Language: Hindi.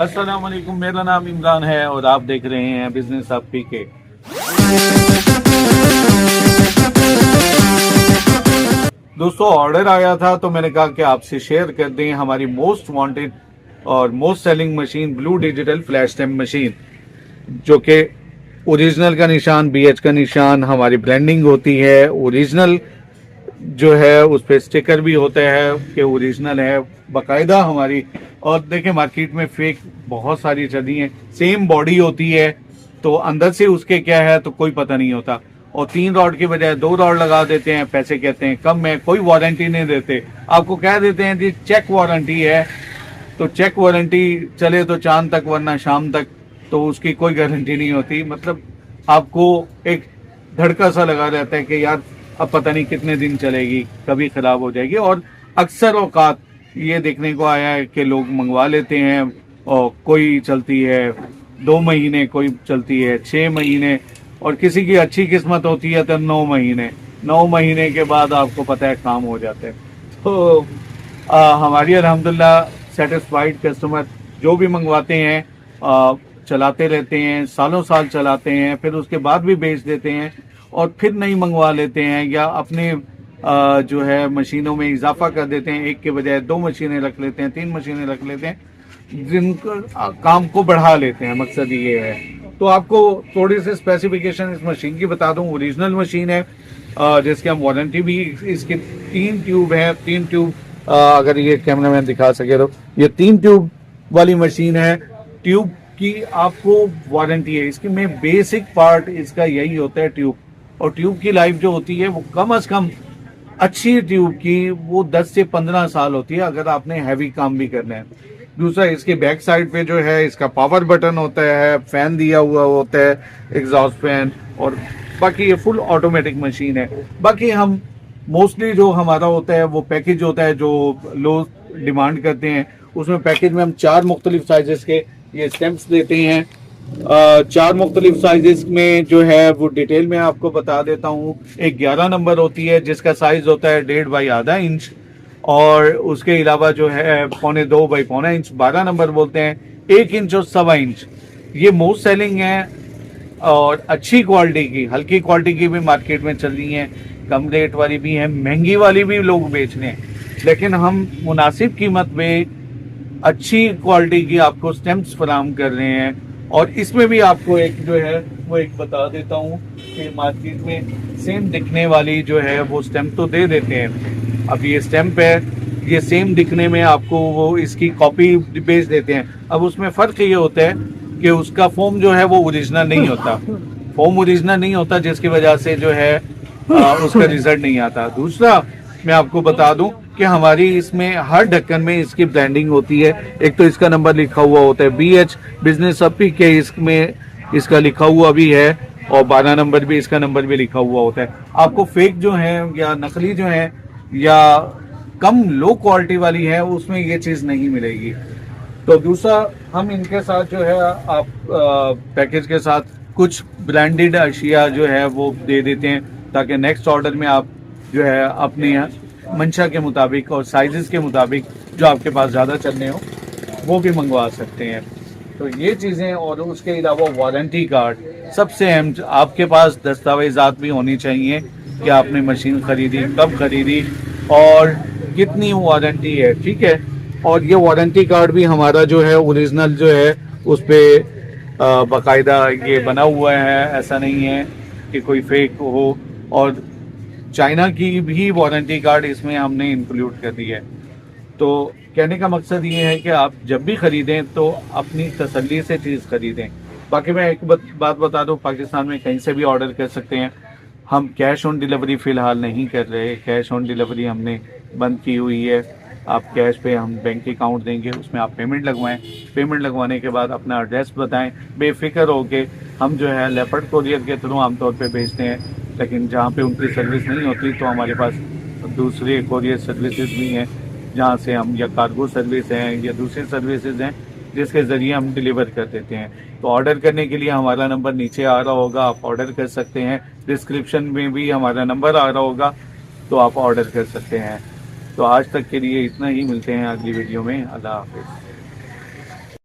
अस्सलाम वालेकुम, मेरा नाम इमरान है और आप देख रहे हैं बिजनेस ऑफ पीके। दोस्तों, ऑर्डर आया था तो मैंने कहा कि आपसे शेयर कर दें हमारी मोस्ट वांटेड और most selling machine blue digital flash stamp machine, जो कि ओरिजिनल का निशान, बीएच का निशान, हमारी ब्रांडिंग होती है, ओरिजिनल जो है उस पर स्टिकर भी होता है कि ओरिजिनल है बाकायदा हमारी। और देखें, मार्केट में फेक बहुत सारी चली हैं, सेम बॉडी होती है तो अंदर से उसके क्या है तो कोई पता नहीं होता, और 3 रॉड की बजाय 2 रॉड लगा देते हैं, पैसे कहते हैं कम है, कोई वारंटी नहीं देते, आपको कह देते हैं जी चेक वारंटी है। तो चेक वारंटी चले तो चांद तक वरना शाम तक, तो उसकी कोई गारंटी नहीं होती। मतलब आपको एक धड़का सा लगा रहता है कि यार अब पता नहीं कितने दिन चलेगी, कभी खराब हो जाएगी। और अक्सर औकात ये देखने को आया है कि लोग मंगवा लेते हैं और कोई चलती है 2 महीने, कोई चलती है 6 महीने, और किसी की अच्छी किस्मत होती है तो 9 महीने। 9 महीने के बाद आपको पता है काम हो जाते हैं। तो हमारी अल्हम्दुलिल्लाह सेटिस्फाइड कस्टमर जो भी मंगवाते हैं चलाते रहते हैं, सालों साल चलाते हैं, फिर उसके बाद भी बेच देते हैं और फिर नहीं मंगवा लेते हैं, या अपने जो है मशीनों में इजाफा कर देते हैं, 1 के बजाय 2 मशीनें रख लेते हैं, 3 मशीनें रख लेते हैं, जिनको काम को बढ़ा लेते हैं। मकसद ये है। तो आपको थोड़ी सी स्पेसिफिकेशन इस मशीन की बता दूं। ओरिजिनल मशीन है जिसकी हम वारंटी भी, इसके 3 ट्यूब है, 3 ट्यूब अगर ये कैमरा मैन दिखा सके तो, ये 3 ट्यूब वाली मशीन है। ट्यूब की आपको वारंटी है। इसकी में बेसिक पार्ट इसका यही होता है ट्यूब, और ट्यूब की लाइफ जो होती है वो कम अज कम अच्छी ट्यूब की वो 10 से 15 साल होती है, अगर आपने हैवी काम भी करना है। दूसरा, इसके बैक साइड पे जो है इसका पावर बटन होता है, फैन दिया हुआ होता है, एग्जॉस्ट फैन, और बाकी ये फुल ऑटोमेटिक मशीन है। बाकी हम मोस्टली जो हमारा होता है वो पैकेज होता है जो लोग डिमांड करते हैं। उसमें पैकेज में हम 4 मुख्तलिफ साइजेस के ये स्टैम्प्स देते हैं। 4 मुख्तलिफ साइजेस में जो है वो डिटेल में आपको बता देता हूँ। एक 11 नंबर होती है जिसका साइज होता है 1.5 बाई आधा इंच, और उसके अलावा जो है 1.25 बाई पौना इंच 12 नंबर बोलते हैं, 1 इंच और 1.25 इंच। ये मोस्ट सेलिंग है और अच्छी क्वालिटी की, हल्की क्वालिटी की भी मार्केट में चल रही है, कम रेट वाली भी है, महंगी वाली भी लोग बेच रहे हैं, लेकिन हम मुनासिब कीमत में अच्छी क्वालिटी की आपको स्टैम्प्स फराहम कर रहे हैं। और इसमें भी आपको एक जो है वो एक बता देता हूँ कि मार्केट में सेम दिखने वाली जो है वो स्टैम्प तो दे देते हैं। अब ये स्टैम्प है, ये सेम दिखने में आपको वो इसकी कॉपी बेच देते हैं। अब उसमें फ़र्क ये होता है कि उसका फॉर्म जो है वो ओरिजिनल नहीं होता, फॉर्म ओरिजिनल नहीं होता, जिसकी वजह से जो है उसका रिजल्ट नहीं आता। दूसरा, मैं आपको बता दूं कि हमारी इसमें हर ढक्कन में इसकी ब्रांडिंग होती है। एक तो इसका नंबर लिखा हुआ होता है BH बिजनेस ऑफ पीके, इसमें इसका लिखा हुआ भी है, और 12 नंबर भी, इसका नंबर भी लिखा हुआ होता है। आपको फेक जो है या नकली जो है या कम लो क्वालिटी वाली है उसमें ये चीज़ नहीं मिलेगी। तो दूसरा, हम इनके साथ जो है आप पैकेज के साथ कुछ ब्रांडेड अशिया जो है वो दे देते हैं, ताकि नेक्स्ट ऑर्डर में आप जो है अपनी मंशा के मुताबिक और साइजेस के मुताबिक जो आपके पास ज़्यादा चलने हो वो भी मंगवा सकते हैं। तो ये चीज़ें, और उसके अलावा वारंटी कार्ड सबसे अहम, आपके पास दस्तावेज़ात भी होनी चाहिए कि आपने मशीन ख़रीदी, कब ख़रीदी और कितनी वारंटी है, ठीक है। और ये वारंटी कार्ड भी हमारा जो है ओरिजिनल जो है उस पर बाकायदा ये बना हुआ है, ऐसा नहीं है कि कोई फेक हो। और चाइना की भी वारंटी कार्ड इसमें हमने इंक्लूड कर दी है। तो कहने का मकसद ये है कि आप जब भी ख़रीदें तो अपनी तसल्ली से चीज़ ख़रीदें। बाकी मैं एक बात बता दूं, पाकिस्तान में कहीं से भी ऑर्डर कर सकते हैं। हम कैश ऑन डिलीवरी फ़िलहाल नहीं कर रहे, कैश ऑन डिलीवरी हमने बंद की हुई है। आप कैश पे हम बैंक अकाउंट देंगे, उसमें आप पेमेंट लगवाएं, पेमेंट लगवाने के बाद अपना एड्रेस बताएं, बेफिक्र हो के हम जो है लेपर्ड कोरियर के थ्रू आमतौर पे भेजते हैं। लेकिन जहाँ पे उनकी सर्विस नहीं होती तो हमारे पास दूसरे कोरियर सर्विसेज भी हैं, जहाँ से हम, या कार्गो सर्विस हैं या दूसरी सर्विसेज हैं जिसके ज़रिए हम डिलीवर कर देते हैं। तो ऑर्डर करने के लिए हमारा नंबर नीचे आ रहा होगा, आप ऑर्डर कर सकते हैं। डिस्क्रिप्शन में भी हमारा नंबर आ रहा होगा, तो आप ऑर्डर कर सकते हैं। तो आज तक के लिए इतना ही, मिलते हैं अगली वीडियो में। अल्लाह हाफिज़।